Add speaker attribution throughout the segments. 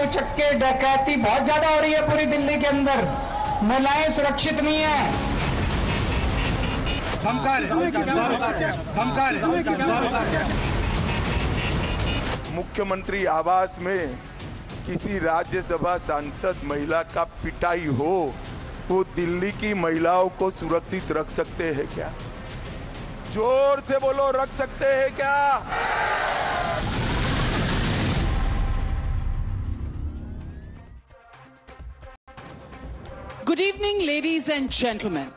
Speaker 1: उचक्के डकैती बहुत ज्यादा हो रही है पूरी दिल्ली के अंदर। महिलाएं सुरक्षित नहीं है।
Speaker 2: मुख्यमंत्री आवास में किसी राज्यसभा सांसद महिला का पिटाई हो तो दिल्ली की महिलाओं को सुरक्षित रख सकते हैं क्या? जोर से बोलो, रख सकते हैं क्या?
Speaker 3: Good evening, ladies and gentlemen.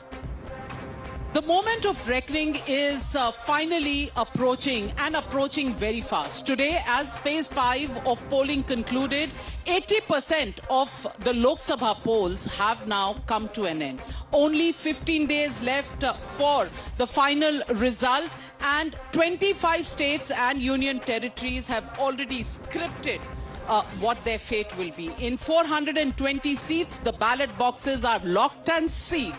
Speaker 3: The moment of reckoning is finally approaching, and approaching very fast. Today, as phase 5 of polling concluded, 80% of the Lok Sabha polls have now come to an end. Only 15 days left for the final result, and 25 states and union territories have already scripted what their fate will be. In 420 seats, the ballot boxes are locked and sealed.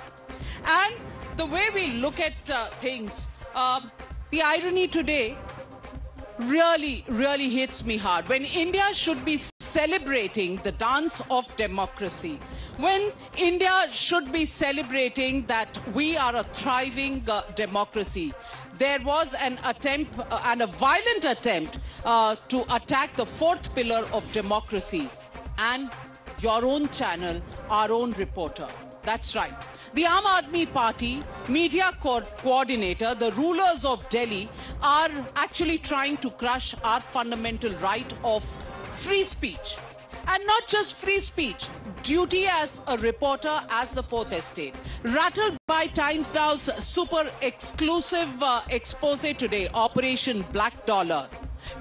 Speaker 3: And the way we look at things, the irony today really hits me hard. When India should be celebrating the dance of democracy, when India should be celebrating that we are a thriving democracy, there was an attempt, and a violent attempt, to attack the fourth pillar of democracy. And your own channel, our own reporter. That's right. The Aam Aadmi Party media coordinator, the rulers of Delhi, are actually trying to crush our fundamental right of free speech. And not just free speech, duty as a reporter, as the Fourth Estate. Rattled by Times Now's super exclusive expose today, Operation Black Dollar.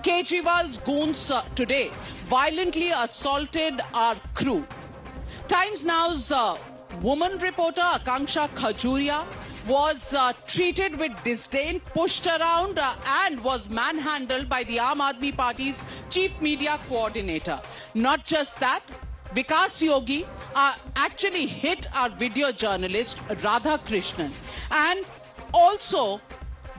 Speaker 3: Kejriwal's goons today violently assaulted our crew. Times Now's woman reporter Akanksha Khajuria was treated with disdain, pushed around and was manhandled by the Aam Aadmi Party's chief media coordinator. Not just that, Vikas Yogi actually hit our video journalist Radha Krishnan and also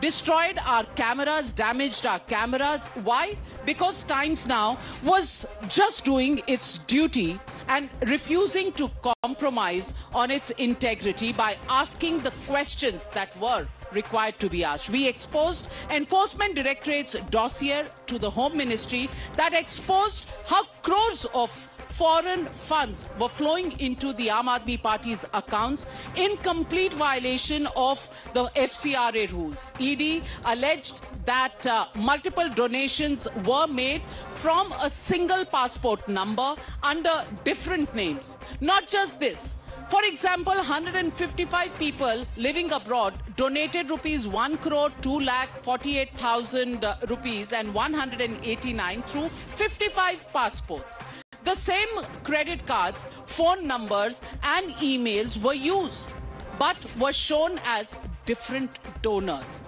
Speaker 3: destroyed our cameras, damaged our cameras. Why? Because Times Now was just doing its duty and refusing to compromise on its integrity by asking the questions that were required to be asked. We exposed Enforcement Directorate's dossier to the Home Ministry that exposed how crores of foreign funds were flowing into the Aam Aadmi Party's accounts in complete violation of the FCRA rules. ED alleged that multiple donations were made from a single passport number under different names. Not just this. For example, 155 people living abroad donated rupees 1,02,48,000 rupees and 189 through 55 passports. The same credit cards, phone numbers and emails were used, but were shown as different donors.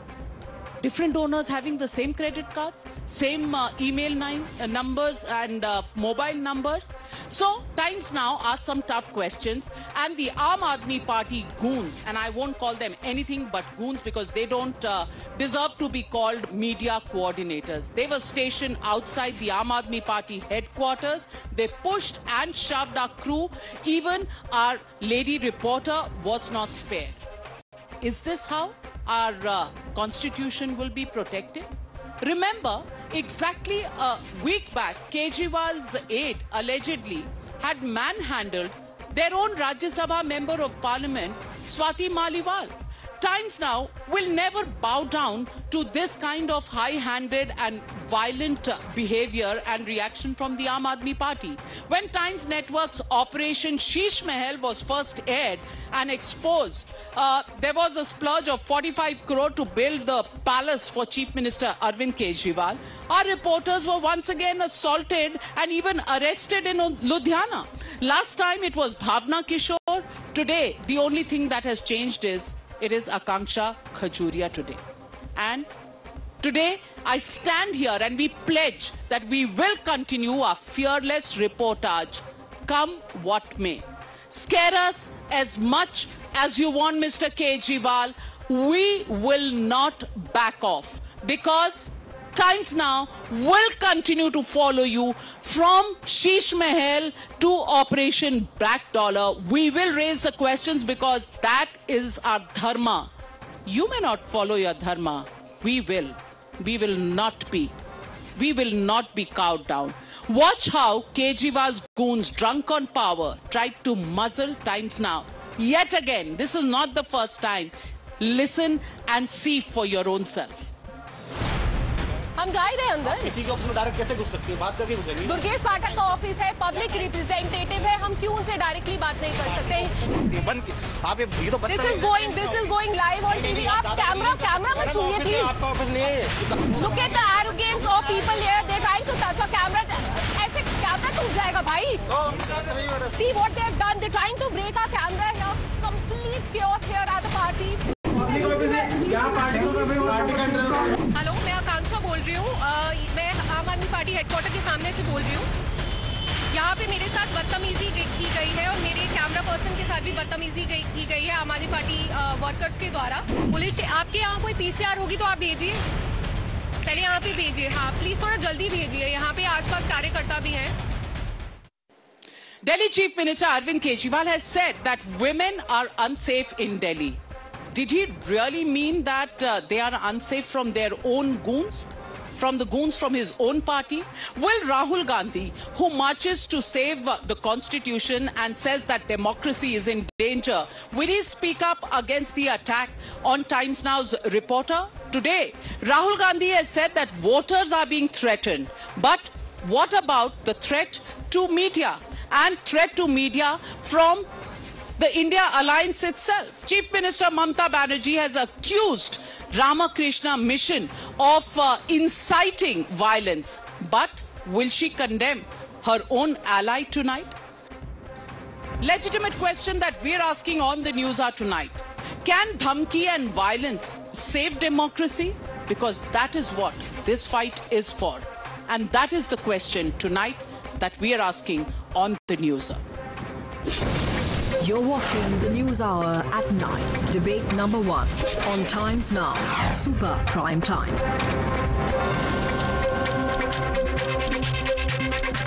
Speaker 3: Different donors having the same credit cards, same email numbers and mobile numbers. So Times Now asked some tough questions, and the Aam Aadmi Party goons, and I won't call them anything but goons because they don't deserve to be called media coordinators. They were stationed outside the Aam Aadmi Party headquarters. They pushed and shoved our crew. Even our lady reporter was not spared. Is this how our constitution will be protected? Remember, exactly a week back, Kejriwal's aide allegedly had manhandled their own Rajya Sabha member of parliament, Swati Maliwal. Times Now will never bow down to this kind of high-handed and violent behavior and reaction from the Aam Aadmi Party. When Times Network's Operation Sheesh Mahal was first aired and exposed, there was a splurge of 45 crore to build the palace for Chief Minister Arvind Kejriwal. Our reporters were once again assaulted and even arrested in Ludhiana. Last time it was Bhavna Kishore. Today, the only thing that has changed is it is Akanksha Khajuria today. And today, I stand here and we pledge that we will continue our fearless reportage, come what may. Scare us as much as you want, Mr. Kejriwal. We will not back off, because Times Now will continue to follow you from Sheesh Mahal to Operation Black Dollar. We will raise the questions because that is our dharma. You may not follow your dharma. We will. We will not be. We will not be cowed down. Watch how Kejriwal's goons, drunk on power, tried to muzzle Times Now. Yet again, this is not the first time. Listen and see for your own self.
Speaker 4: हम जा ही रहे अंदर।
Speaker 5: किसी के office में direct कैसे घुस सकती है? बात करके घुसेंगे।
Speaker 4: दुर्गेश पाठक का ऑफिस है, पब्लिक रिप्रेजेंटेटिव है, हम क्यों उनसे डायरेक्टली बात नहीं कर सकते?
Speaker 5: आप ये तो
Speaker 4: This is going live on TV. आप कैमरा मत छूइए प्लीज।
Speaker 5: आपका ऑफिस नहीं है।
Speaker 4: Look at the arrogance of people here. They're trying to touch a camera. ऐसे कैमरा टूट जाएगा भाई। See what they have done. They're trying to break our camera here. Complete chaos here at the party. Hello, मैं आकांक्षा बोल रही हूँ। मैं आम आदमी पार्टी हेडक्वार्टर के सामने से बोल रही हूँ। यहाँ पे मेरे साथ बदतमीजी की गई है और मेरे कैमरा पर्सन के साथ भी बदतमीजी की गई है आम आदमी पार्टी वर्कर्स के द्वारा। पुलिस, आपके यहाँ कोई पीसीआर होगी तो आप भेजिए, पहले यहाँ पे भेजिए। हाँ प्लीज थोड़ा जल्दी भेजिए, यहाँ पे आसपास कार्यकर्ता भी हैं।
Speaker 3: Delhi Chief Minister Arvind Kejriwal has said that women are unsafe in Delhi. Did he really mean that they are unsafe from their own goons? From the goons from his own party? Will Rahul Gandhi, who marches to save the constitution and says that democracy is in danger, will he speak up against the attack on Times Now's reporter? Today, Rahul Gandhi has said that voters are being threatened. But what about the threat to media and threat to media from the India Alliance itself? Chief Minister Mamata Banerjee has accused Ramakrishna Mission of inciting violence. But will she condemn her own ally tonight? Legitimate question that we're asking on the News Hour tonight. Can dhamki and violence save democracy? Because that is what this fight is for. And that is the question tonight that we are asking on the News Hour.
Speaker 6: You're watching the News Hour at 9. Debate number 1 on Times Now. Super Prime Time.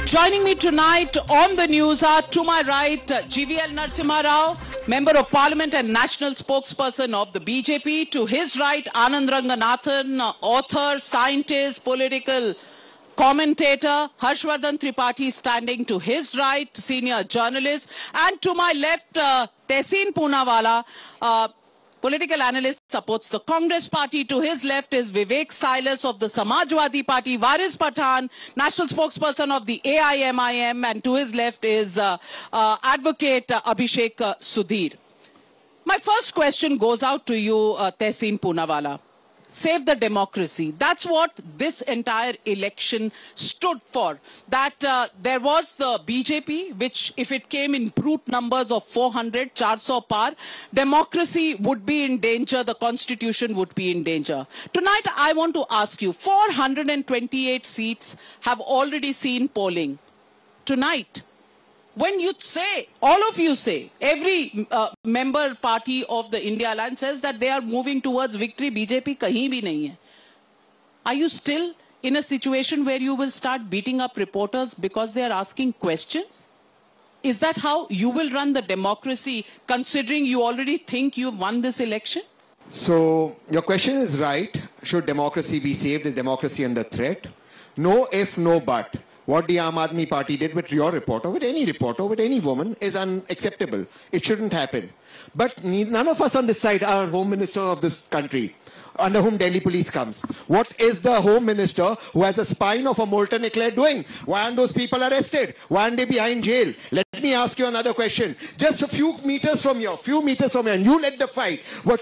Speaker 3: Joining me tonight on the News Hour, to my right, GVL Narasimha Rao, Member of Parliament and National Spokesperson of the BJP. To his right, Anand Ranganathan, author, scientist, political commentator. Harshvardhan Tripathi standing to his right, senior journalist. And to my left, Tehseen Poonawalla, political analyst, supports the Congress party. To his left is Vivek Silas of the Samajwadi Party, Waris Pathan, national spokesperson of the AIMIM, and to his left is advocate Abhishek Sudhir. My first question goes out to you, Tehseen Poonawalla. Save the democracy. That's what this entire election stood for. That there was the BJP, which if it came in brute numbers of 400, 400 par, democracy would be in danger, the constitution would be in danger. Tonight, I want to ask you, 428 seats have already seen polling. Tonight, when you say, all of you say, every member party of the India Alliance says that they are moving towards victory, BJP kahin bhi nahi hai. Are you still in a situation where you will start beating up reporters because they are asking questions? Is that how you will run the democracy, considering you already think you've won this election?
Speaker 7: So, your question is right. Should democracy be saved? Is democracy under threat? No if, no but. What the Aam Aadmi Party did with your reporter, with any reporter, with any woman is unacceptable. It shouldn't happen. But none of us on this side are Home Minister of this country, under whom Delhi police comes. What is the Home Minister who has a spine of a molten eclair doing? Why aren't those people arrested? Why aren't they behind jail? Let me ask you another question. Just a few meters from here, and you led the fight, were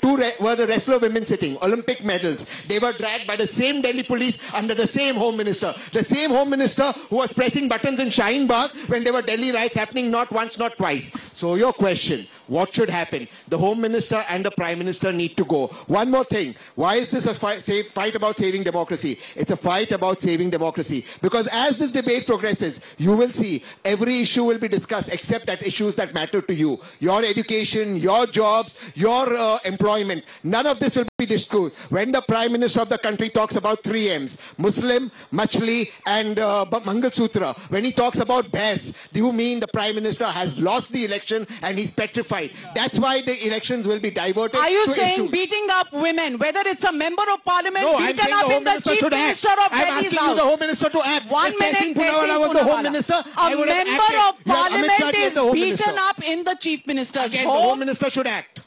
Speaker 7: the wrestler women sitting, Olympic medals. They were dragged by the same Delhi police under the same Home Minister. The same Home Minister who was pressing buttons in Shaheen Bagh when there were Delhi riots happening not once, not twice. So your question, what should happen? The Home Minister and the Prime Minister need to go. One more thing. Why is this a fight about saving democracy? It's a fight about saving democracy. Because as this debate progresses, you will see every issue will be discussed except that issues that matter to you. Your education, your jobs, your employment. None of this will be discussed. When the Prime Minister of the country talks about 3 M's, Muslim, Machli and Mangal Sutra, when he talks about BES, do you mean the Prime Minister has lost the election and he's petrified? That's why the elections will be diverted.
Speaker 3: Are you
Speaker 7: to
Speaker 3: saying
Speaker 7: issue.
Speaker 3: beating up women, whether it's a member of parliament,
Speaker 7: No, I'm
Speaker 3: beaten
Speaker 7: saying
Speaker 3: up
Speaker 7: the
Speaker 3: in
Speaker 7: Home
Speaker 3: the
Speaker 7: Minister
Speaker 3: chief
Speaker 7: should
Speaker 3: minister
Speaker 7: act.
Speaker 3: of
Speaker 7: I'm
Speaker 3: Delhi's
Speaker 7: asking you
Speaker 3: house?
Speaker 7: the Home Minister to act.
Speaker 3: 1
Speaker 7: If
Speaker 3: minute,
Speaker 7: Tehseen Poonawalla was the Home Minister, I
Speaker 3: a
Speaker 7: would have
Speaker 3: member
Speaker 7: acted.
Speaker 3: of
Speaker 7: You have Amit
Speaker 3: parliament
Speaker 7: Shah as
Speaker 3: is
Speaker 7: the Home
Speaker 3: beaten
Speaker 7: Minister.
Speaker 3: up in the chief minister's
Speaker 7: Again, the Home
Speaker 3: home,
Speaker 7: Minister should act.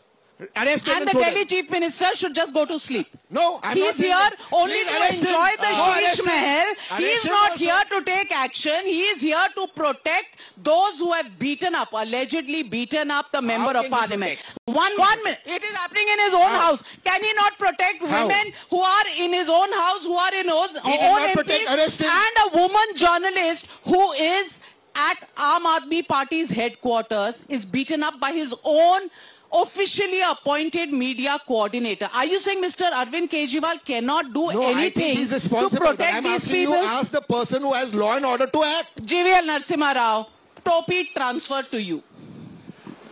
Speaker 7: Arrest him
Speaker 3: and the
Speaker 7: throw
Speaker 3: Delhi
Speaker 7: them.
Speaker 3: chief minister should just go to sleep.
Speaker 7: No, I'm not
Speaker 3: He's
Speaker 7: saying
Speaker 3: here
Speaker 7: that.
Speaker 3: only
Speaker 7: Please
Speaker 3: to
Speaker 7: arrest him.
Speaker 3: enjoy the
Speaker 7: No, arrest
Speaker 3: Sheesh
Speaker 7: him.
Speaker 3: Mahal.
Speaker 7: Arrest
Speaker 3: He's
Speaker 7: him
Speaker 3: not
Speaker 7: also.
Speaker 3: here to take action. He is here to protect those who have beaten up, allegedly beaten up the member
Speaker 7: can
Speaker 3: of
Speaker 7: he
Speaker 3: parliament.
Speaker 7: protect?
Speaker 3: One minute. It is happening in his own
Speaker 7: How?
Speaker 3: house. Can he not protect
Speaker 7: How?
Speaker 3: women who are in his own house, who are in his
Speaker 7: He did
Speaker 3: own
Speaker 7: not protect,
Speaker 3: MPs,
Speaker 7: arrest him.
Speaker 3: and a woman journalist who is at Aam Aadmi Party's headquarters is beaten up by his own officially appointed media coordinator? Are you saying Mr. Arvind Kejriwal cannot do
Speaker 7: No, I think
Speaker 3: anything
Speaker 7: he's
Speaker 3: to
Speaker 7: responsible. But
Speaker 3: protect
Speaker 7: I'm
Speaker 3: these
Speaker 7: asking
Speaker 3: people?
Speaker 7: you, ask the person who has law and order to act.
Speaker 3: JVL Narasimha Rao, Topi transferred to you.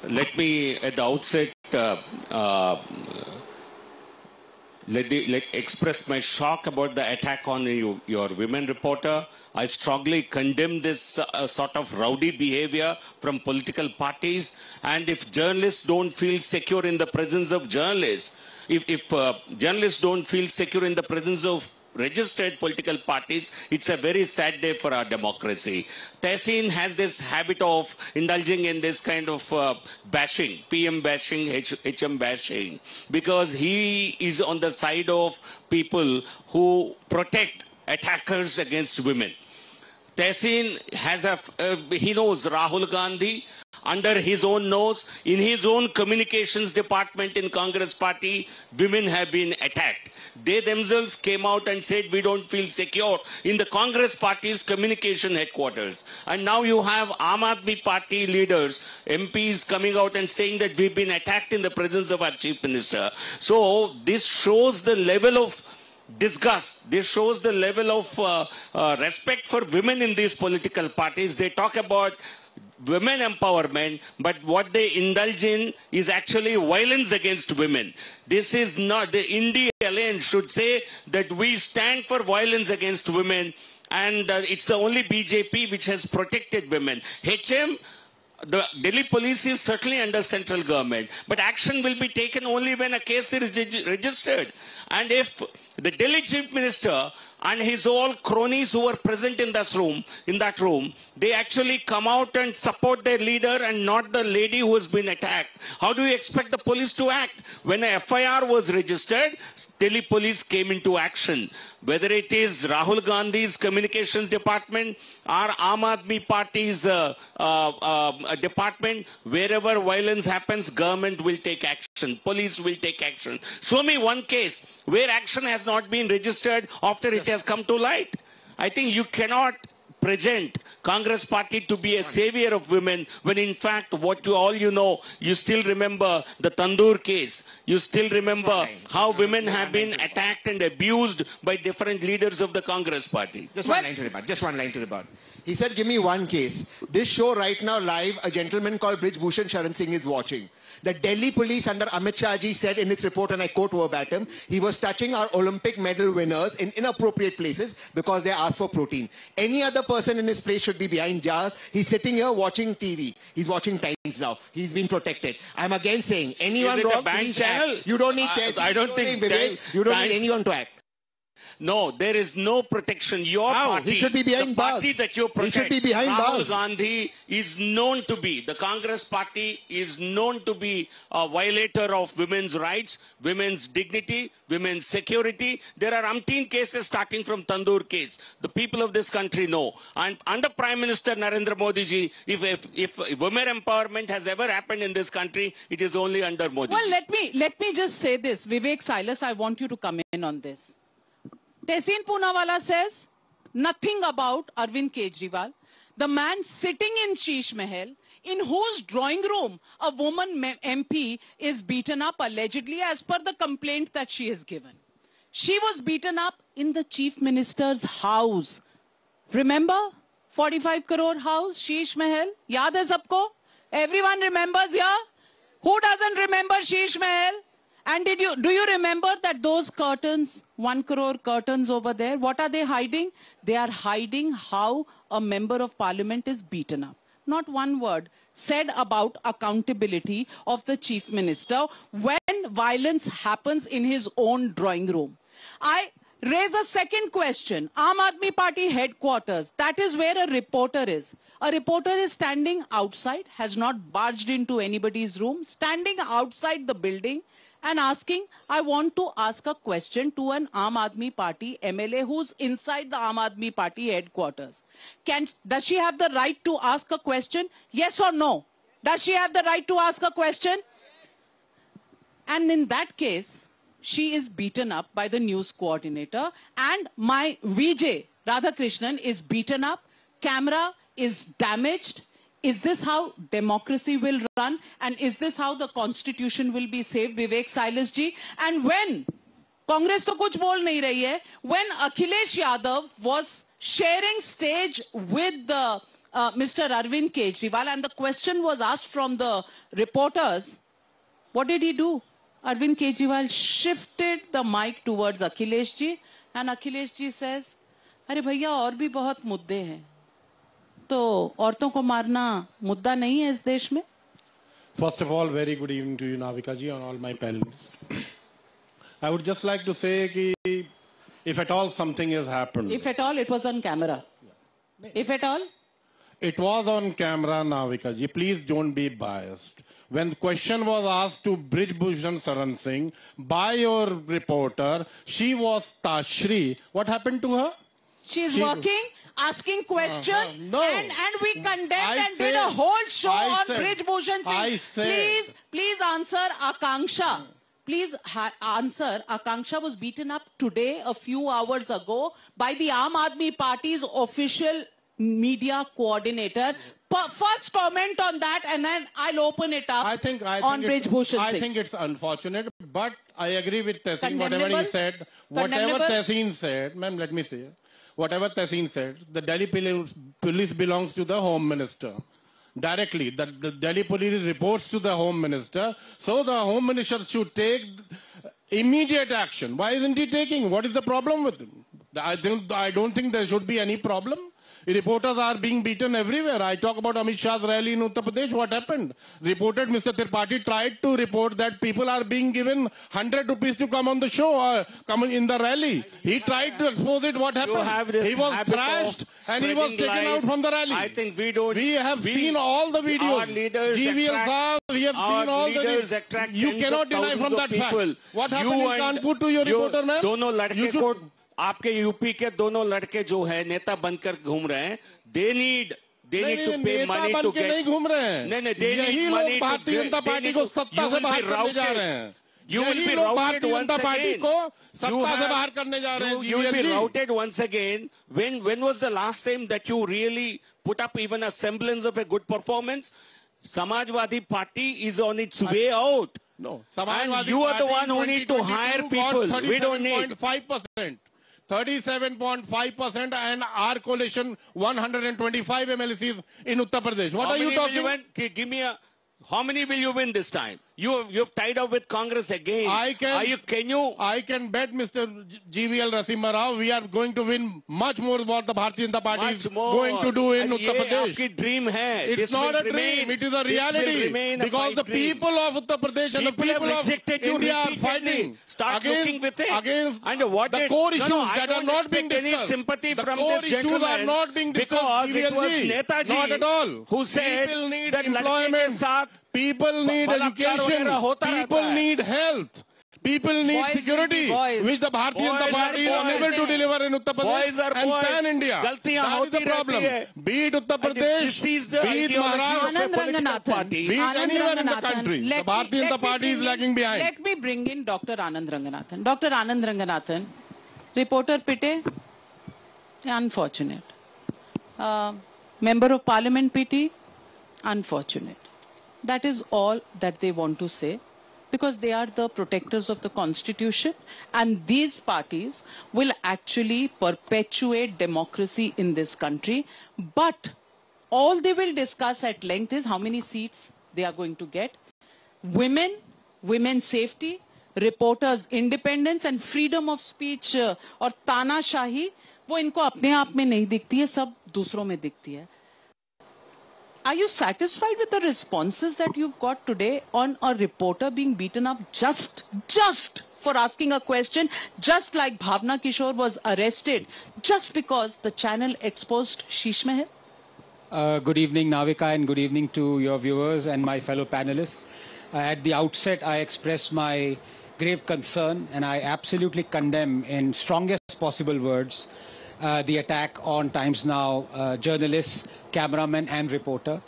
Speaker 8: Let me, at the outset, let express my shock about the attack on your women reporter. I strongly condemn this sort of rowdy behavior from political parties. And if journalists don't feel secure in the presence of journalists, if journalists don't feel secure in the presence of registered political parties, it's a very sad day for our democracy. Tehseen has this habit of indulging in this kind of bashing, PM bashing, HM bashing, because he is on the side of people who protect attackers against women. Tehseen has he knows Rahul Gandhi under his own nose. In his own communications department in Congress party, women have been attacked. They themselves came out and said, we don't feel secure in the Congress party's communication headquarters. And now you have Aam Aadmi Party leaders, MPs coming out and saying that we've been attacked in the presence of our chief minister. So this shows the level of disgust. This shows the level of respect for women in these political parties. They talk about women empowerment, but what they indulge in is actually violence against women. This is not, the India Alliance should say that we stand for violence against women, and it's the only BJP which has protected women. HM, the Delhi police is certainly under central government, but action will be taken only when a case is registered. And if the Delhi chief minister and his all cronies who were present in that room, they actually come out and support their leader and not the lady who has been attacked, how do you expect the police to act? When a FIR was registered, Delhi police came into action. Whether it is Rahul Gandhi's communications department or Aam Aadmi Party's department, wherever violence happens, government will take action, police will take action. Show me one case where action has not been registered after it has come to light. I think you cannot present Congress party to be a savior of women when in fact what you know, you still remember the Tandoor case. You still remember how women have been attacked and abused by different leaders of the Congress party.
Speaker 7: Just one line to rebut. Just one line to rebut. He said, give me one case. This show right now live, a gentleman called Brij Bhushan Sharan Singh is watching. The Delhi police under Amit Shah ji said in its report, and I quote verbatim, he was touching our Olympic medal winners in inappropriate places because they asked for protein. Any other person in his place should be behind jars. He's sitting here watching TV. He's watching Times Now. He's been protected. I'm again saying, anyone
Speaker 8: Is it
Speaker 7: wrong,
Speaker 8: a banned
Speaker 7: please
Speaker 8: channel?
Speaker 7: act. You don't need
Speaker 8: I don't think
Speaker 7: you don't need anyone to act.
Speaker 8: No, there is no protection. Your
Speaker 7: How?
Speaker 8: party,
Speaker 7: He should be behind
Speaker 8: the
Speaker 7: bars.
Speaker 8: party that you protect,
Speaker 7: He should be behind
Speaker 8: Rahul
Speaker 7: bars.
Speaker 8: Gandhi is known to be, the Congress party is known to be a violator of women's rights, women's dignity, women's security. There are umpteen cases starting from Tandoor case. The people of this country know. And under Prime Minister Narendra Modi ji, if women empowerment has ever happened in this country, it is only under Modi.
Speaker 3: Well, let me just say this. Vivek Silas, I want you to come in on this. Tehseen Poonawalla says nothing about Arvind Kejriwal. the man sitting in Sheesh Mahal, in whose drawing room a woman MP is beaten up allegedly as per the complaint that she has given. She was beaten up in the Chief Minister's house. Remember? 45 crore house, Sheesh Mahal. Yaad hai sabko? Everyone remembers, yeah? Who doesn't remember Sheesh Mahal? And do you remember that those curtains, 1 crore curtains over there, what are they hiding? They are hiding how a member of parliament is beaten up. Not one word said about accountability of the chief minister when violence happens in his own drawing room. I raise a second question. Aam Aadmi Party headquarters, that is where a reporter is. A reporter is standing outside, has not barged into anybody's room, standing outside the building and asking, I want to ask a question to an Aam Aadmi Party MLA who's inside the Aam Aadmi Party headquarters. Does she have the right to ask a question? Yes or no? Does she have the right to ask a question? And in that case, she is beaten up by the news coordinator and my VJ, Radhakrishnan, is beaten up. Camera is damaged. Is this how democracy will run? And is this how the constitution will be saved, Vivek Silas ji? And when Congress to kuch bol nahi rahi hai, when Akhilesh Yadav was sharing stage with the Mr. Arvind Kejriwal and the question was asked from the reporters, what did he do? Arvind Kejriwal shifted the mic towards Akhilesh ji and Akhilesh ji says, अरे भैया और भी बहुत मुद्दे हैं तो औरतों को मारना मुद्दा नहीं है इस देश में.
Speaker 9: First of all, very good evening to you, Navika ji, and all my panelists. I would just like to say that if at all something has happened.
Speaker 3: If at all, it was on camera. If at all?
Speaker 9: It was on camera, Navika ji. Please don't be biased. When the question was asked to Brijbhushan Saran Singh by your reporter, she was Tashri. What happened to her?
Speaker 3: She's working, asking questions,
Speaker 9: no.
Speaker 3: and we condemned and did a whole show on Brijbhushan Singh. Please answer Akanksha. Please answer. Akanksha was beaten up today, a few hours ago, by the Aam Aadmi Party's official media coordinator. First comment on that, and then I'll open it up on Brijbhushan Singh.
Speaker 9: I think it's unfortunate, but I agree with Tehseen, whatever he said. Whatever Tehseen said, ma'am, let me say, whatever Tehseen said, the Delhi police belongs to the Home Minister. Directly, the Delhi police reports to the Home Minister, so the Home Minister should take immediate action. Why isn't he taking? What is the problem with him? I don't think there should be any problem. Reporters are being beaten everywhere. I talk about Amit Shah's rally in Uttar Pradesh. What happened? Reported Mr. Tripathi tried to report that people are being given 100 rupees to come on the show or come in the rally. He tried to expose it. What happened? He was thrashed and he was taken out from the rally.
Speaker 8: I think we
Speaker 9: have seen all the videos.
Speaker 8: Our leaders
Speaker 9: GVL Saab, we have seen all the videos. You cannot deny from that fact. What happened in Kanpur to your reporter, man?
Speaker 8: दोनों लड़के को आपके UP के दोनों लड़के जो है नेता बनकर घूम रहे हैं, they need to pay money to get.
Speaker 9: नहीं घूम रहे हैं.
Speaker 8: नहीं, they need money to
Speaker 9: Bharatiya Janata party को सत्ता से बाहर करने जा रहे हैं.
Speaker 8: You will be routed once again. You will be routed once again. When was the last time that you really put up even a semblance of a good performance? Samajwadi Party is on its way out.
Speaker 9: No,
Speaker 8: and you are the one who need to hire people. We don't need.
Speaker 9: 5%. 37.5% and our coalition 125 MLCs in Uttar Pradesh. What are you talking?
Speaker 8: Give me how many will you win this time? You've tied up with Congress again.
Speaker 9: I can bet Mr. GVL Narasimha Rao we are going to win much more what the Bharatiya Janata Party is going to do in Uttar Pradesh.
Speaker 8: It's dream hai.
Speaker 9: It's not a dream. It is a reality. Because the people of Uttar Pradesh and the people of India are fighting
Speaker 8: Start looking with it.
Speaker 9: Against
Speaker 8: and what
Speaker 9: the core issues that are not being discussed.
Speaker 8: Any sympathy
Speaker 9: the
Speaker 8: from
Speaker 9: core
Speaker 8: this
Speaker 9: issues
Speaker 8: gentleman
Speaker 9: are not being discussed.
Speaker 8: Because it was Netaji
Speaker 9: not at all.
Speaker 8: who said
Speaker 9: people need
Speaker 8: that
Speaker 9: employment. People need education. People need health. People need security, which the Bharatiya Janata Party is unable to deliver in Uttar Pradesh and pan India. That is the problem. Be it Uttar Pradesh, be it Maharashtra, be it anywhere in the country. The Bharatiya Janata Party is lagging behind.
Speaker 3: Let me bring in Dr. Anand Ranganathan. Dr. Anand Ranganathan, reporter pite, unfortunate. Member of Parliament PT, unfortunate. That is all that they want to say, because they are the protectors of the Constitution, and these parties will actually perpetuate democracy in this country. But all they will discuss at length is how many seats they are going to get, women, women's safety, reporters' independence and freedom of speech और तानाशाही, वो इनको अपने आप में नहीं दिखती है, सब दूसरों में दिखती है. Are you satisfied with the responses that you've got today on a reporter being beaten up just for asking a question, just like Bhavna Kishore was arrested just because the channel exposed Sheesh Mahal?
Speaker 10: Good evening, Navika, and good evening to your viewers and my fellow panelists. At the outset, I express my grave concern, and I absolutely condemn in strongest possible words the attack on Times Now journalists, cameramen and reporter.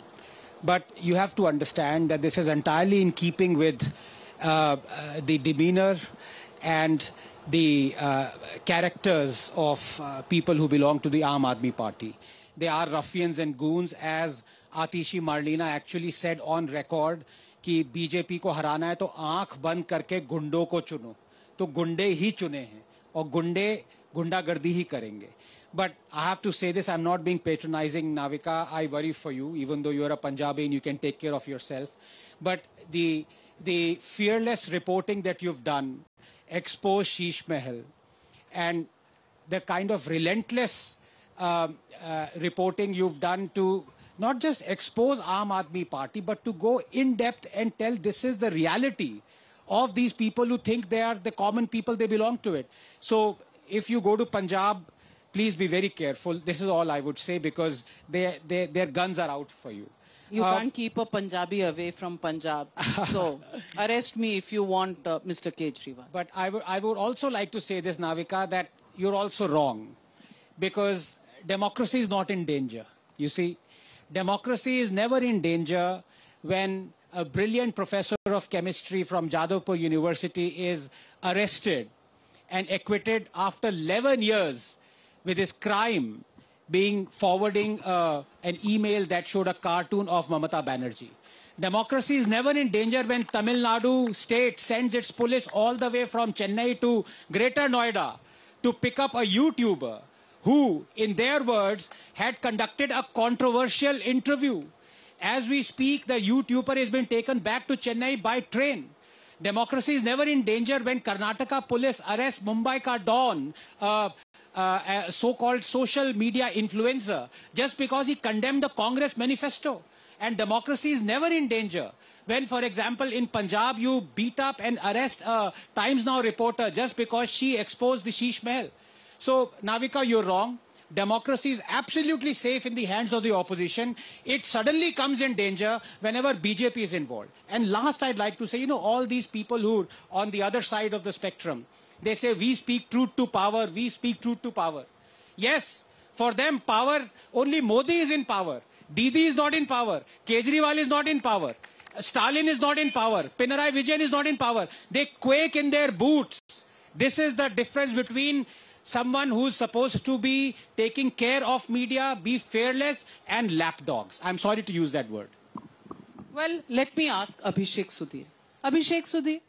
Speaker 10: But you have to understand that this is entirely in keeping with the demeanor and the characters of people who belong to the Aam Aadmi Party. They are ruffians and goons, as Atishi Marlina actually said on record कि BJP को हराना है तो आंख बंद करके गुंडों को चुनो. तो गुंडे ही चुने हैं और गुंडे गुंडागर्दी ही करेंगे. But I have to say this, I'm not being patronizing, Navika. I worry for you, even though you're a Punjabi and you can take care of yourself. But the fearless reporting that you've done, expose Sheesh Mahal, and the kind of relentless reporting you've done to not just expose Aam Aadmi Party, but to go in depth and tell this is the reality of these people who think they are the common people, they belong to it. So if you go to Punjab, please be very careful. This is all I would say, because their guns are out for you.
Speaker 3: You can't keep a Punjabi away from Punjab. So arrest me if you want, Mr. Kejriwal.
Speaker 10: But I would also like to say this, Navika, that you're also wrong, because democracy is not in danger. You see, democracy is never in danger when a brilliant professor of chemistry from Jadavpur University is arrested and acquitted after 11 years with his crime being forwarding an email that showed a cartoon of Mamata Banerjee. Democracy is never in danger when Tamil Nadu state sends its police all the way from Chennai to Greater Noida to pick up a YouTuber who, in their words, had conducted a controversial interview. As we speak, the YouTuber has been taken back to Chennai by train. Democracy is never in danger when Karnataka police arrests Mumbai ka Don, a so-called social media influencer, just because he condemned the Congress manifesto. And democracy is never in danger when, for example, in Punjab, you beat up and arrest a Times Now reporter just because she exposed the Sheesh Mahal. So, Navika, you're wrong. Democracy is absolutely safe in the hands of the opposition. It suddenly comes in danger whenever BJP is involved. And last, I'd like to say, all these people who are on the other side of the spectrum, they say, we speak truth to power, we speak truth to power. Yes, for them, power, only Modi is in power. Didi is not in power. Kejriwal is not in power. Stalin is not in power. Pinarayi Vijayan is not in power. They quake in their boots. This is the difference between someone who's supposed to be taking care of media, be fearless, and lapdogs. I'm sorry to use that word.
Speaker 3: Well, let me ask Abhishek Sudhir. Abhishek Sudhir,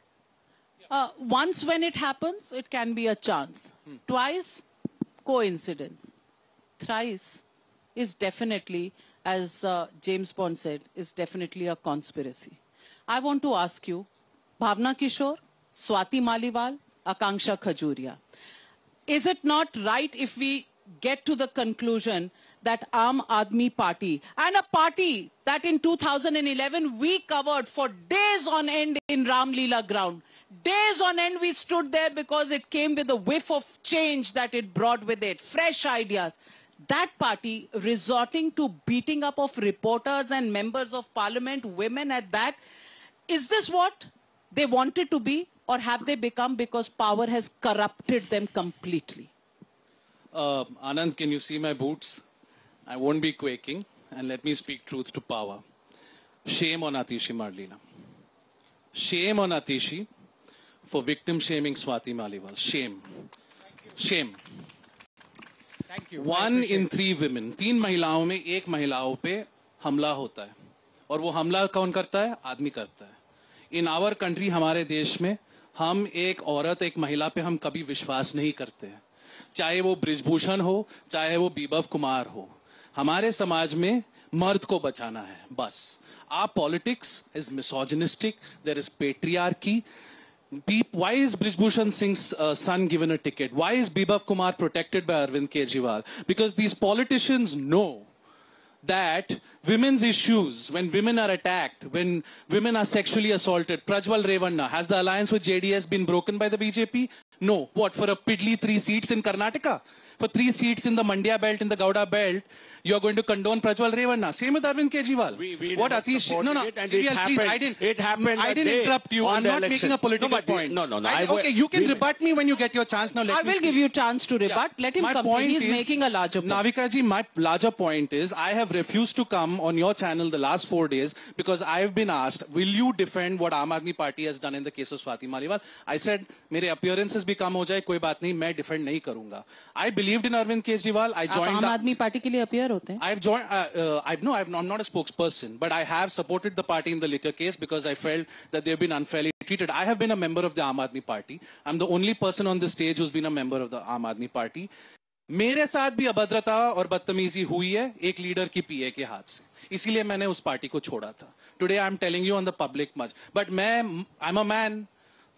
Speaker 3: once when it happens, it can be a chance. Twice, coincidence. Thrice is definitely, as James Bond said, is definitely a conspiracy. I want to ask you, Bhavna Kishore, Swati Maliwal, Akanksha Khajuria, is it not right if we get to the conclusion that Aam Aadmi Party, and a party that in 2011 we covered for days on end in Ram Leela ground, days on end we stood there because it came with a whiff of change that it brought with it, fresh ideas. That party resorting to beating up of reporters and members of parliament, women at that, is this what they wanted to be? Or have they become because power has corrupted them completely?
Speaker 11: Anand, can you see my boots? I won't be quaking, and let me speak truth to power. Shame on Atishi Marlina. Shame on Atishi for victim shaming Swati Maliwal. Shame. Shame.
Speaker 10: Thank you.
Speaker 11: 1 in 3 women, 3 महिलाओं में 1 महिलाओं पे हमला होता है, और वो हमला कौन करता है? आदमी करता है। इन आवर कंट्री, हमारे देश में, हम एक औरत, एक महिला पे हम कभी विश्वास नहीं करते हैं, चाहे वो बृजभूषण हो, चाहे वो बीबव कुमार हो। हमारे समाज में मर्द को बचाना है बस। Our politics is misogynistic. There is patriarchy. Why is Brijbhushan Singh's son given a ticket? Why is Bibav Kumar protected by Arvind Kejriwal? Because these politicians know that women's issues, when women are attacked, when women are sexually assaulted, Prajwal Revanna, has the alliance with JDS been broken by the BJP? No. What, for a piddly 3 seats in Karnataka? For 3 seats in the Mandya belt, in the Gowda belt, you are going to condone Prajwal Revanna. Same with Arvind Kejriwal.
Speaker 8: We
Speaker 11: what Atish? No, please, I didn't interrupt you. I'm not making a political point.
Speaker 8: No.
Speaker 11: Okay, you can rebut me when you get your chance. Now,
Speaker 3: I will give you a chance to rebut.
Speaker 11: Yeah.
Speaker 3: Let him come. He's making a larger point.
Speaker 11: Navika ji, my larger point is, I have refused to come on your channel the last 4 days because I have been asked, will you defend what Aam Aadmi Party has done in the case of Swati Maliwal? I said, mere appearances bhi kam ho jaye, koi baat nahi, main defend nahi karunga. I believed in Arvind Kejriwal. I joined.
Speaker 3: Aam Aadmi Party ke liye appear hote hain?
Speaker 11: I've joined. I'm not a spokesperson, but I have supported the party in the liquor case because I felt that they've been unfairly treated. I have been a member of the Aam Aadmi Party. I'm the only person on the stage who's been a member of the Aam Aadmi Party. मेरे साथ भी अभद्रता और बदतमीजी हुई है एक leader की पीए के हाथ से, इसीलिए मैंने उस पार्टी को छोड़ा था. Today I'm telling you on the public much, but I'm a man,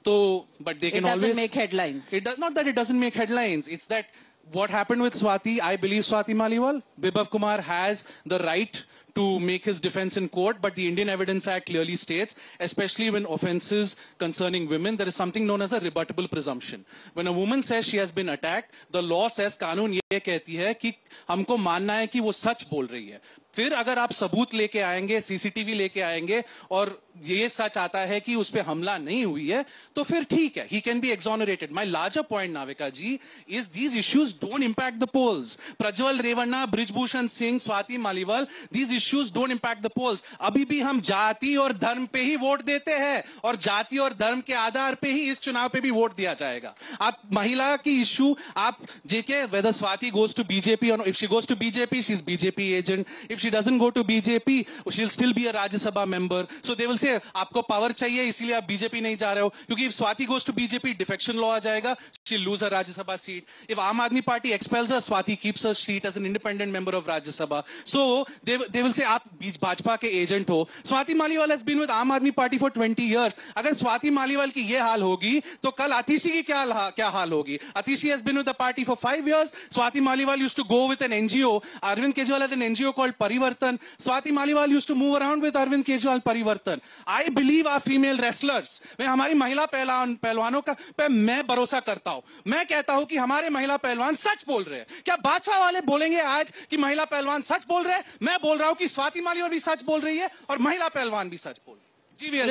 Speaker 11: so but they can always.
Speaker 3: It doesn't make headlines.
Speaker 11: It does not that it doesn't make headlines. It's that what happened with Swati. I believe Swati Maliwal, Bibav Kumar has the right to make his defense in court, but the Indian Evidence Act clearly states, especially when offenses concerning women, there is something known as a rebuttable presumption. When a woman says she has been attacked, the law says, कानून ये कहती है कि हमको मानना है कि वो सच बोल रही है. फिर अगर आप सबूत लेके आएंगे, सीसीटीवी लेके आएंगे और ये सच आता है कि उस पे हमला नहीं हुई है, तो फिर ठीक है, he can be exonerated. My larger point, Navika ji, is these issues don't impact the polls. Prajwal Revanna, Brijbhushan Singh, Swati Maliwal, these issues don't impact the polls. अभी भी हम जाति और धर्म पे ही वोट देते हैं और जाति और धर्म के आधार पे ही इस चुनाव पे भी वोट दिया जाएगा. आप महिला की इश्यू, आप जेके, whether Swati goes to BJP or if she goes to BJP, she's BJP agent. If she doesn't go to BJP, she'll still be a Rajya Sabha member. So they will say, आपको power चाहिए इसलिए आप BJP नहीं जा रहे हो. क्योंकि if Swati goes to BJP, defection law आ जाएगा, she'll lose her Rajya Sabha seat. If Aam Aadmi Party expels her, Swati keeps her seat as an independent member of Rajya Sabha. So they will say, आप भाजपा के agent हो. Swati Maliwal has been with Aam Aadmi Party for 20 years. अगर Swati Maliwal की ये हाल होगी, तो कल आतिशी की क्या हाल होगी? Atishi has been with the party for 5 years. Swati Maliwal used to go with an NGO. Arvind Kejriwal had an NGO called Parivartan. Swati Maliwal used to move around with Arvind Kejriwal Parivartan. I believe our female wrestlers, मैं हमारी महिला पहलवानों का मैं भरोसा करता हूं. मैं कहता हूं कि हमारे महिला पहलवान सच बोल रहे हैं. क्या भाजपा वाले बोलेंगे आज कि महिला पहलवान सच बोल रहे हैं? मैं बोल रहा हूं कि स्वाति मालिवाल भी सच बोल रही है और महिला पहलवान भी सच बोल रही है.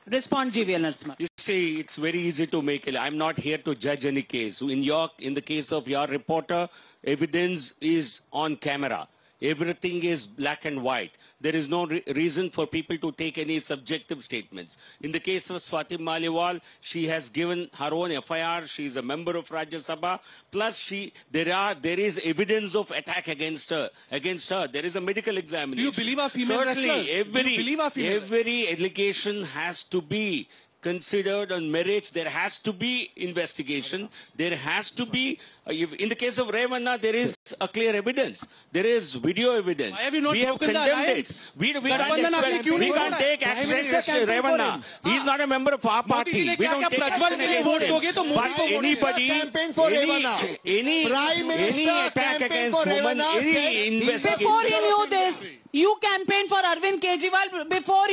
Speaker 3: Respond, GVL Narasimha.
Speaker 8: You see, it's very easy to make it. I'm not here to judge any case. In the case of your reporter, evidence is on camera. Everything is black and white. There is no reason for people to take any subjective statements. In the case of Swati Maliwal, she has given her own FIR. She is a member of Rajya Sabha. Plus, there is evidence of attack against her. There is a medical examination.
Speaker 11: Do you believe our female wrestlers?
Speaker 8: Every allegation has to be considered on merits. There has to be investigation. There has to be, in the case of Revanna, there is a clear evidence. There is video evidence.
Speaker 11: Why have you not
Speaker 8: we have condemned it. We can't take action to Revanna. He is not a member of our party. We don't take action against him. But anybody, any attack against women, any investigation.
Speaker 3: Before he knew this, you campaigned for Arvind Kejriwal before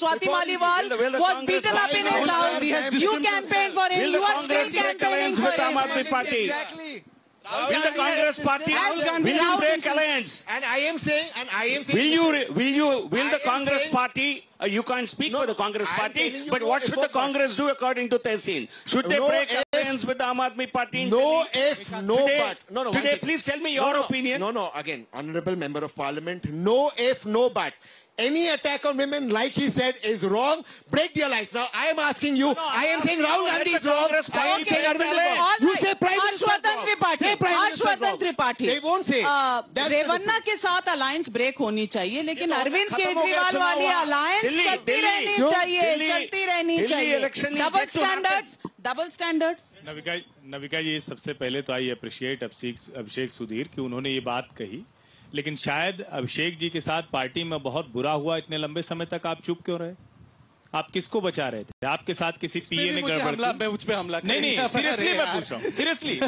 Speaker 3: Swati Maliwal was beaten up in his house. You campaigned for him. You are still campaigning for him.
Speaker 8: Exactly. Will the Congress Party will you break alliance?
Speaker 5: And I am saying,
Speaker 8: will the Congress Party? You can't speak for the Congress Party, but what should the Congress do according to Tehseen? Should they break alliance with the Aam Aadmi Party?
Speaker 5: No if, no but. No,
Speaker 8: today, please tell me your opinion.
Speaker 5: No, again, Honorable Member of Parliament, no if, no but.
Speaker 7: any attack on women, like he said, is wrong. Break the alliance. Now, I am asking you, I am saying Rahul Gandhi is wrong. I am saying Arvind is wrong. You say Prime Minister is wrong. Say Prime Minister is wrong.
Speaker 3: Tripathi
Speaker 7: They won't say.
Speaker 3: Revanna के साथ alliance break होनी चाहिए, लेकिन अरविंद केजरीवाल वाली alliance चलती रहनी चाहिए. Double standards.
Speaker 12: Navika जी, सबसे पहले तो आई अप्रिशिएट अभिषेक सुधीर कि उन्होंने ये बात कही, लेकिन शायद अभिषेक जी के साथ पार्टी में बहुत बुरा हुआ. इतने लंबे समय तक आप चुप क्यों रहे? आप किसको बचा रहे थे? आपके साथ किसी पीए ने गड़बड़?
Speaker 11: मुझ पे हमला
Speaker 12: नहीं, सीरियसली मैं पूछ रहा हूँ, सीरियसली.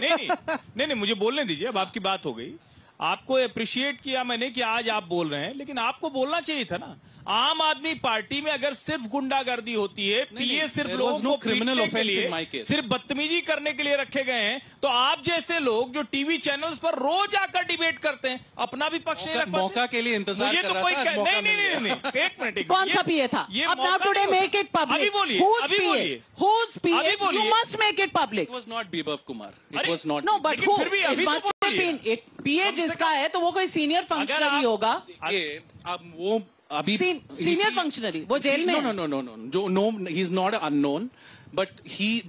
Speaker 12: नहीं, मुझे बोलने दीजिए. अब आपकी बात हो गई. आपको अप्रिशिएट किया मैंने कि आज आप बोल रहे हैं, लेकिन आपको बोलना चाहिए था ना. आम आदमी पार्टी में अगर सिर्फ गुंडागर्दी होती है, पीए सिर्फ लोगों को क्रिमिनल के लिए, सिर्फ बदतमीजी करने के लिए रखे गए हैं, तो आप जैसे लोग जो टीवी चैनल्स पर रोज आकर डिबेट करते हैं, अपना भी पक्ष नहीं रख पाते.
Speaker 11: मौका के लिए इंतजार
Speaker 12: मुझे तो कोई नहीं, एक मिनट.
Speaker 3: कौन सा पीए था? अब now today make it public.
Speaker 12: अभी बोलिए.
Speaker 3: You must make it public.
Speaker 11: It was not Bibhav Kumar. It was not.
Speaker 3: No, but who? It must have been. पीए जिसका है तो वो कोई सीनियर फंक्शनरी होगा.
Speaker 11: अब वो अभी
Speaker 3: सीनियर फंक्शनरी वो जेल में.
Speaker 11: No, he's not unknown, but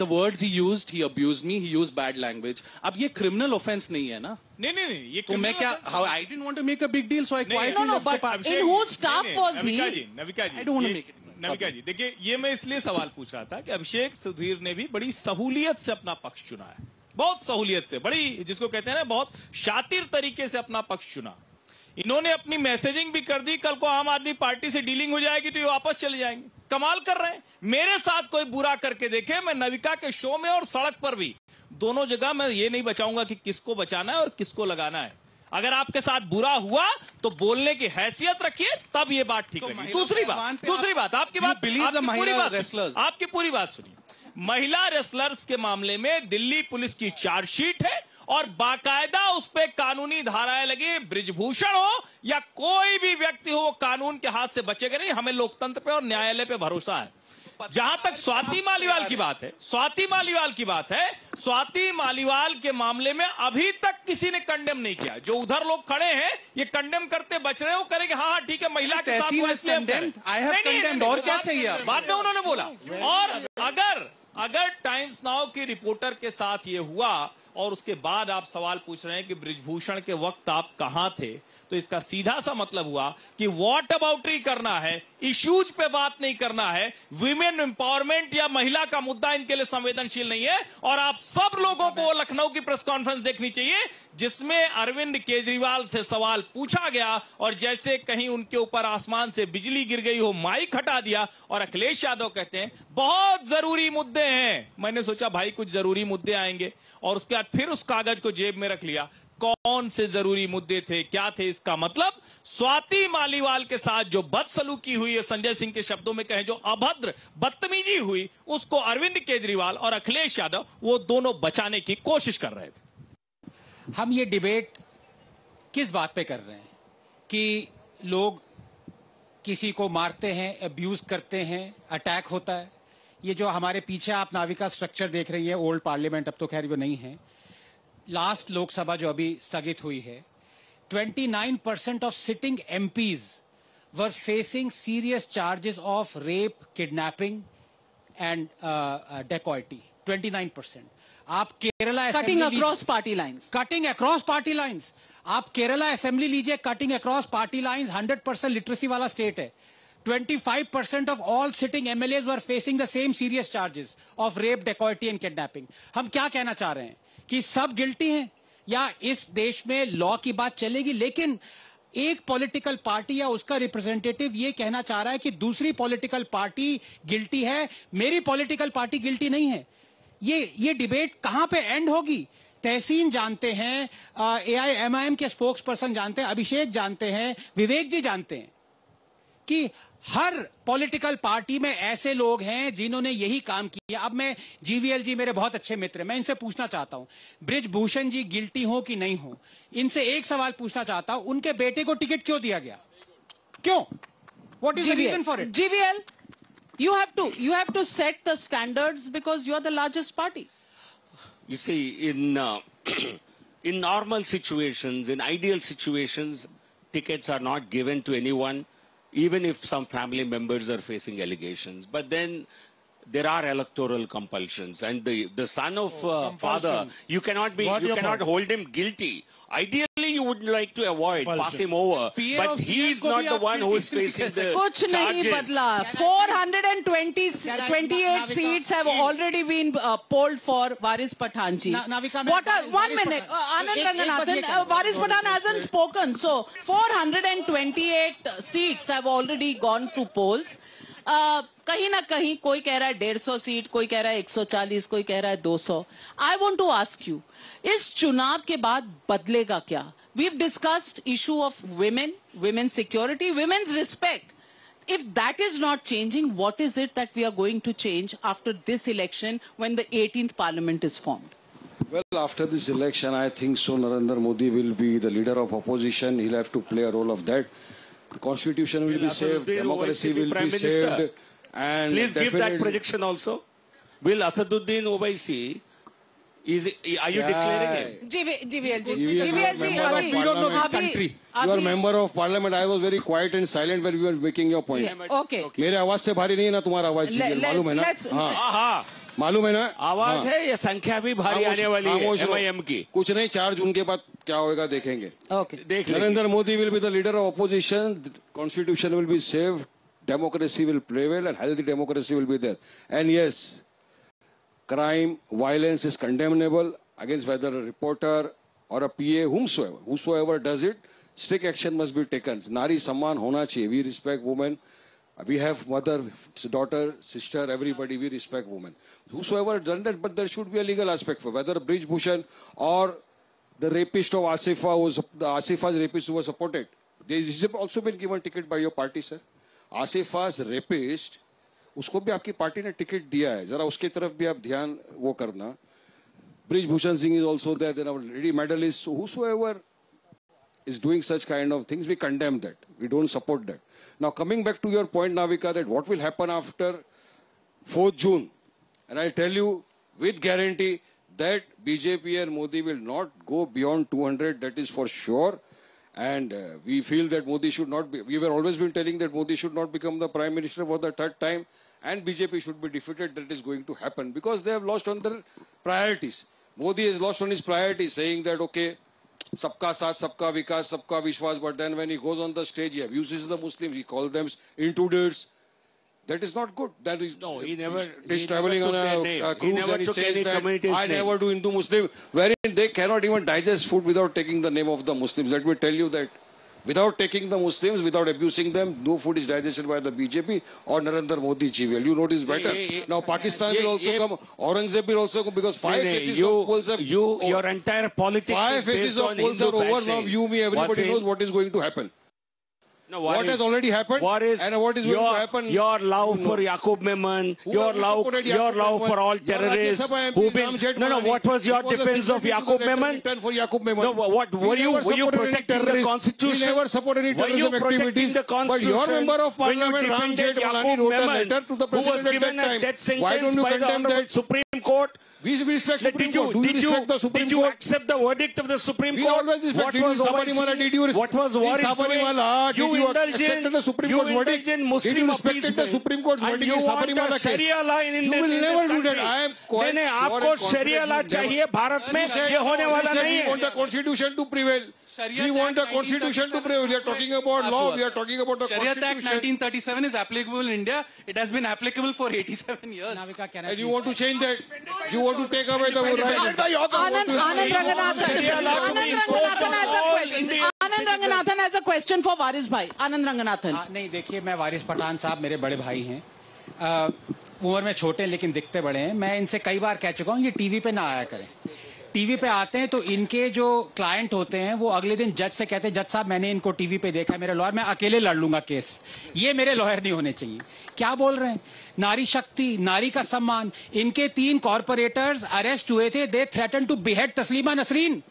Speaker 11: the words he used, he abused me, he used bad language. अब ये criminal offense नहीं है ना.
Speaker 12: नहीं, ये
Speaker 11: तो मैं क्या? I didn't want to make a big deal, so I quietly
Speaker 3: left the party. In whose staff was he?
Speaker 12: Navika ji,
Speaker 11: I don't want to make it.
Speaker 12: Navika जी, देखिए, ये मैं इसलिए सवाल पूछ रहा था कि अभिषेक सुधीर ने भी बड़ी सहूलियत से अपना पक्ष चुना है. बहुत सहूलियत से, बड़ी जिसको कहते हैं ना, बहुत शातिर तरीके से अपना पक्ष चुना. इन्होंने अपनी मैसेजिंग भी कर दी. कल को आम आदमी पार्टी से डीलिंग हो जाएगी तो ये वापस चले जाएंगे. कमाल कर रहे हैं. मेरे साथ कोई बुरा करके देखे, मैं नविका के शो में और सड़क पर भी, दोनों जगह मैं ये नहीं बचाऊंगा कि किसको बचाना है और किसको लगाना है. अगर आपके साथ बुरा हुआ तो बोलने की हैसियत रखिए, तब ये बात ठीक है. दूसरी बात आपकी पूरी बात सुनिए. महिला रेसलर्स के मामले में दिल्ली पुलिस की चार्जशीट है और बाकायदा उस पे कानूनी धाराएं लगी. ब्रिजभूषण हो या कोई भी व्यक्ति हो, वो कानून के हाथ से बचेगा नहीं. हमें लोकतंत्र पे और न्यायालय पे भरोसा है. जहां तक स्वाति मालीवाल की बात है, स्वाति मालीवाल के मामले में अभी तक किसी ने कंडेम नहीं किया. जो उधर लोग खड़े हैं ये कंडेम करते बच रहे हो, करेंगे हाँ ठीक है, महिला के साथ
Speaker 11: और क्या चाहिए.
Speaker 12: बाद में उन्होंने बोला. और अगर टाइम्स नाउ की रिपोर्टर के साथ ये हुआ और उसके बाद आप सवाल पूछ रहे हैं कि ब्रिजभूषण के वक्त आप कहां थे, तो इसका सीधा सा मतलब हुआ कि वॉट अबाउटरी करना है, इश्यूज पे बात नहीं करना है. विमेन एम्पावरमेंट या महिला का मुद्दा इनके लिए संवेदनशील नहीं है. और आप सब लोगों को लखनऊ की प्रेस कॉन्फ्रेंस देखनी चाहिए जिसमें अरविंद केजरीवाल से सवाल पूछा गया और जैसे कहीं उनके ऊपर आसमान से बिजली गिर गई हो, माइक हटा दिया. और अखिलेश यादव कहते हैं बहुत जरूरी मुद्दे हैं. मैंने सोचा भाई कुछ जरूरी मुद्दे आएंगे, और उसके बाद फिर उस कागज को जेब में रख लिया. कौन से जरूरी मुद्दे थे, क्या थे? इसका मतलब स्वाति मालीवाल के साथ जो बदसलूकी हुई है, संजय सिंह के शब्दों में कहें जो अभद्र बदतमीजी हुई, उसको अरविंद केजरीवाल और अखिलेश यादव वो दोनों बचाने की कोशिश कर रहे थे.
Speaker 10: हम ये डिबेट किस बात पे कर रहे हैं कि लोग किसी को मारते हैं, अब्यूज करते हैं, अटैक होता है. ये जो हमारे पीछे आप नाविका स्ट्रक्चर देख रही है, ओल्ड पार्लियामेंट, अब तो खैर वो नहीं है. लास्ट लोकसभा जो अभी स्थगित हुई है, 29% of sitting MPs were facing serious charges of rape, kidnapping and dacoity. 29%. आप Kerala
Speaker 3: cutting across party lines.
Speaker 10: आप केरला असेंबली लीजिए, cutting across party lines. 100% literacy वाला स्टेट है. 25% of all sitting MLAs were facing the same serious charges of rape, dacoity and kidnapping. हम क्या कहना चाह रहे हैं कि सब गिल्टी हैं या इस देश में लॉ की बात चलेगी, लेकिन एक पॉलिटिकल पार्टी या उसका रिप्रेजेंटेटिव ये कहना चाह रहा है कि दूसरी पॉलिटिकल पार्टी गिल्टी है, मेरी पॉलिटिकल पार्टी गिल्टी नहीं है. ये डिबेट कहां पे एंड होगी? तहसीन जानते हैं, AIMIM के स्पोक्स पर्सन जानते हैं, अभिषेक जानते हैं, विवेक जी जानते हैं कि हर पॉलिटिकल पार्टी में ऐसे लोग हैं जिन्होंने यही काम किया. अब मैं जीवीएल जी मेरे बहुत अच्छे मित्र हैं, मैं इनसे पूछना चाहता हूं ब्रिजभूषण जी गिल्टी हो कि नहीं हो. इनसे एक सवाल पूछना चाहता हूं, उनके बेटे को टिकट क्यों दिया गया? क्यों? What is the reason for it?
Speaker 3: GVL, you have to set the standards because you are the largest party.
Speaker 8: You see, in normal situations, in ideal situations, tickets are not given to anyone even if some family members are facing allegations. But then there are electoral compulsions, and the son of father, you cannot hold him guilty. Ideally, you would like to avoid, pass him over, but he is not the one who is facing the
Speaker 3: कुछ नहीं बदला. 428 seats have already been polled for Varis Pathan ji. What are, 1 minute, Anand Ranganathan, Varis Pathan hasn't spoken. So 428 seats have already gone to polls. कहीं ना कहीं कोई कह रहा है 150 सीट, कोई कह रहा है 140, कोई कह रहा है 200. I want to ask you, इस चुनाव के बाद बदलेगा क्या? We've discussed issue of women's security, women's respect. If that is not changing, what is it that we are going to change after this election when the 18th parliament is formed?
Speaker 13: Well, after this election, I think so Narendra Modi will be the leader of opposition. He'll have to play a role of that. The constitution will be saved, democracy will be saved. And
Speaker 8: please give that projection also. Will Asaduddin Owaisi, are you declaring it?
Speaker 3: GVL ji,
Speaker 13: we don't know which country. You are member of parliament. I was very quiet and silent when we were making your point.
Speaker 3: Okay.
Speaker 13: मेरे आवाज से भारी नहीं है ना तुम्हारा आवाज, मालूम है ना? हाँ, मालूम है ना?
Speaker 8: आवाज है या संख्या भी भारी आने वाली है MIM की?
Speaker 13: कुछ नहीं, 4 जून के बाद क्या होगा देखेंगे.
Speaker 3: Okay.
Speaker 13: Narendra Modi will be the leader of opposition. The constitution will be saved. Democracy will prevail and healthy democracy will be there. And yes, crime, violence is condemnable against whether a reporter or a PA, whomsoever does it, strict action must be taken. Nari Samman hona chahiye. We respect women. We have mother, daughter, sister, everybody, we respect women. Whosoever done that, but there should be a legal aspect for whether Brij Bhushan or the rapist of Asifa's rapist who was supported. This has also been given ticket by your party, sir. Asifa's rapist, उसको भी आपकी party ने ticket दिया है. जरा उसकी तरफ भी आप ध्यान वो करना. Brij Bhushan Singh is also there. Then our lady medalist. So whosoever is doing such kind of things, we condemn that. We don't support that. Now coming back to your point, Navika, that what will happen after 4th June, and I'll tell you with guarantee that BJP and Modi will not go beyond 200. That is for sure. And we feel that Modi should not be, we were always been telling that Modi should not become the Prime Minister for the 3rd time and BJP should be defeated. That is going to happen because they have lost on their priorities. Modi has lost on his priorities, saying that, okay, sabka saath, sabka vikas, sabka vishwas, but then when he goes on the stage, he abuses the Muslims, he calls them intruders. That is not good. That is
Speaker 8: no. He never.
Speaker 13: He's traveling on a cruise and he says that I never do into Muslim, wherein they cannot even digest food without taking the name of the Muslims. Let me tell you that without taking the Muslims, without abusing them, no food is digested by the BJP or Narendra Modi ji. Well, you notice better. Now Pakistan will also come. Aurangzeb will also come because 5 faces of polls are
Speaker 8: your entire politics.
Speaker 13: 5 faces of polls are over now. You, me, everybody knows what is going to happen.
Speaker 8: No,
Speaker 13: what has already happened and what is going to happen?
Speaker 8: Your love for Yaqub Memon, your love for all terrorists who been. No, what was your defense of Yaqub Memon? No, what were you protecting the Constitution?
Speaker 13: We never support any terrorism activities. But your member of parliament, Ram Jethmalani, wrote a letter to the president
Speaker 8: who was given a death sentence by the Honorable Supreme Court.
Speaker 13: We respect Supreme Court. Did
Speaker 8: you accept the verdict of the Supreme Court?
Speaker 13: What was
Speaker 8: Waris doing? You indulgent Muslim appeasement. And you want a Sharia law in India.
Speaker 13: You will never do that. I am
Speaker 8: quiet. आपको Sharia law चाहिए भारत में ये होने वाला नहीं है.
Speaker 13: We want the constitution to prevail. We want the constitution to prevail. We are talking about law. We are talking about the
Speaker 11: Sharia
Speaker 13: constitution.
Speaker 11: Act 1937 is applicable in India. It has been applicable for 87 years.
Speaker 13: And you want to change that? You want to take away the right?
Speaker 3: Anand Ranganathan has a question for Varis Bhai. Anand Ranganathan.
Speaker 10: नहीं देखिए, मैं वारिस पठान साहब मेरे बड़े भाई हैं, उम्र में छोटे हैं लेकिन दिखते बड़े हैं. मैं इनसे कई बार कह चुका हूँ ये टीवी पे ना आया करें. टीवी पे आते हैं तो इनके जो क्लाइंट होते हैं वो अगले दिन जज से कहते हैं जज साहब मैंने इनको टीवी पे देखा, मेरे लॉयर, मैं अकेले लड़ लूंगा केस, ये मेरे लॉयर नहीं होने चाहिए. क्या बोल रहे हैं? नारी शक्ति, नारी का सम्मान. इनके 3 कॉर्पोरेटर्स अरेस्ट हुए थे. They threaten to behead Taslima Nasreen.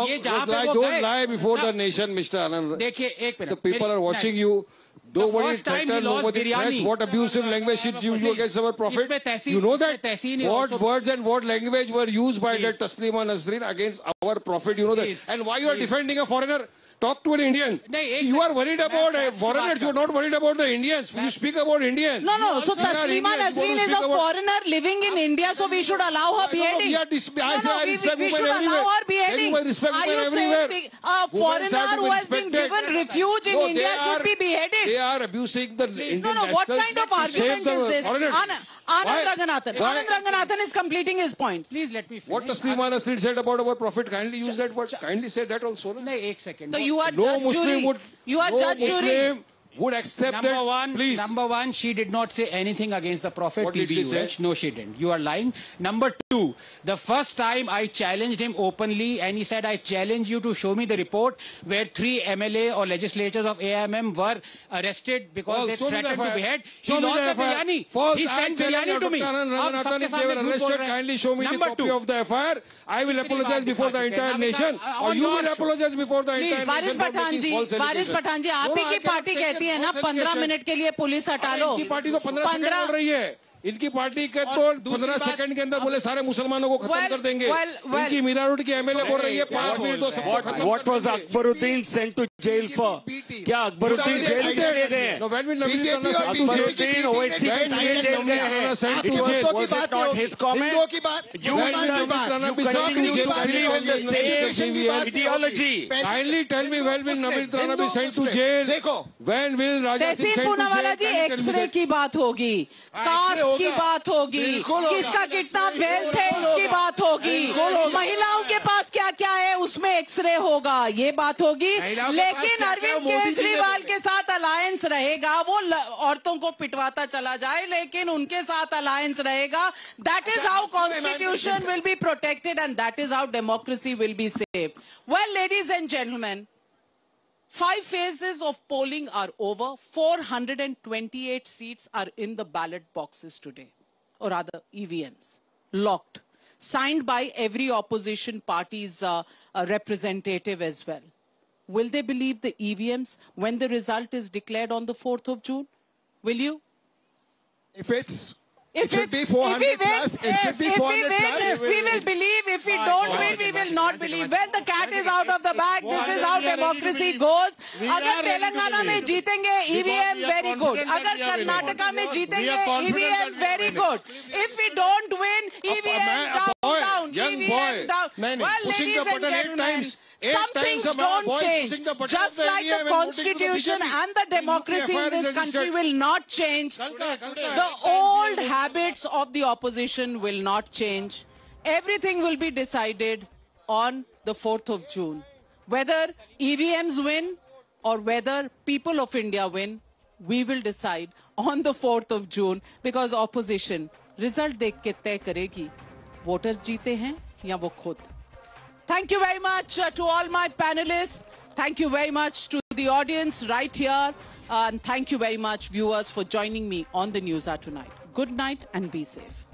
Speaker 13: ये जहां पे वो don't lie before the nation, Mr. Anand.
Speaker 10: देखिए एक minute,
Speaker 13: the people are watching you. Nobody threatened, nobody threats. What abusive language should you use against our prophet? You know that? What words and what language were used by that Taslima Nasreen against our prophet? You know that? And why you are defending a foreigner? Talk to an Indian. You are worried about foreigners. You are not worried about the Indians. You speak about Indians.
Speaker 3: No. So Taslima Nasreen is a foreigner living in India, so we should allow her beheading.
Speaker 13: We
Speaker 3: should allow her beheading. Are you saying a foreigner who has been given refuge in India should be beheaded?
Speaker 13: They are abusing the Indian nationals.
Speaker 3: What kind of argument is this? Anand Ranganathan is completing his point.
Speaker 10: Please let me finish.
Speaker 13: What Taslima Nasreen said about our prophet, kindly use that word. Kindly say that also.
Speaker 10: No, 1 second.
Speaker 3: So you are judge jury. You are judge jury.
Speaker 13: Would accept that. Please.
Speaker 10: Number one, she did not say anything against the Prophet.
Speaker 13: What did she say?
Speaker 10: No, she didn't. You are lying. Number two, the first time I challenged him openly and he said, I challenge you to show me the report where 3 MLA or legislators of AIMM were arrested because they threatened to behead. He lost the biryani. He sent biryani to me.
Speaker 13: If they were arrested, kindly show me the copy of the FIR. I will apologize before the entire nation. Or you will apologize before the entire nation.
Speaker 3: Waris Pathan ji, आप ही की party कहती है ना 15 minute के लिए police हटा लो.
Speaker 13: इनकी party को 15 सेकंड बोल रही है. इनकी पार्टी के तो 15 सेकंड के अंदर बोले सारे मुसलमानों को खत्म कर देंगे. इनकी मीरा रोड की एमएलए बोल रही है 5 मिनट तो सबको खत्म.
Speaker 8: What was Akbaruddin sent to jail for? क्या अकबरुद्दीन जेल किसलिए गए? अकबरुद्दीन ओवैसी के लिए जेल गए हैं. Was it not his comment? You continue to believe in the same ideology.
Speaker 13: Kindly tell me when will Navin Rana be sent to jail? When will Raja Singh sent to jail?
Speaker 3: Poonawalla ji, x ray की बात होगी, cast की बात होगी, किसका कितना wealth है इसकी बात होगी, महिलाओं के पास क्या क्या है उसमें एक्सरे होगा, ये बात होगी. लेकिन अरविंद केजरीवाल के साथ अलायंस रहेगा. वो औरतों को पिटवाता चला जाए लेकिन उनके साथ अलायंस रहेगा. That is how constitution will be protected and that is how democracy will be saved. Well ladies and gentleman, 5 phases of polling are over. 428 seats are in the ballot boxes today, or rather EVMs, locked, signed by every opposition party's representative as well. Will they believe the EVMs when the result is declared on the 4th of June? Will you? If we will believe. If we don't win, we will not believe. When the cat is out of the bag, this is how democracy goes. अगर तेलंगाना में जीतेंगे, EVM very good. अगर कर्नाटका में जीतेंगे, EVM very good. If we don't win, EVM down. EVM down. Well, ladies and gentlemen, some things don't change. Just like the constitution and the democracy in this country will not change, the old habits of the opposition will not change. Everything will be decided on the 4th of June. Whether EVMs win or whether people of India win, we will decide on the 4th of June, because opposition result देख के तय करेगी voters जीते हैं या वो खुद. Thank you very much to all my panelists. Thank you very much to the audience right here. And thank you very much, viewers, for joining me on the News Hour tonight. Good night and be safe.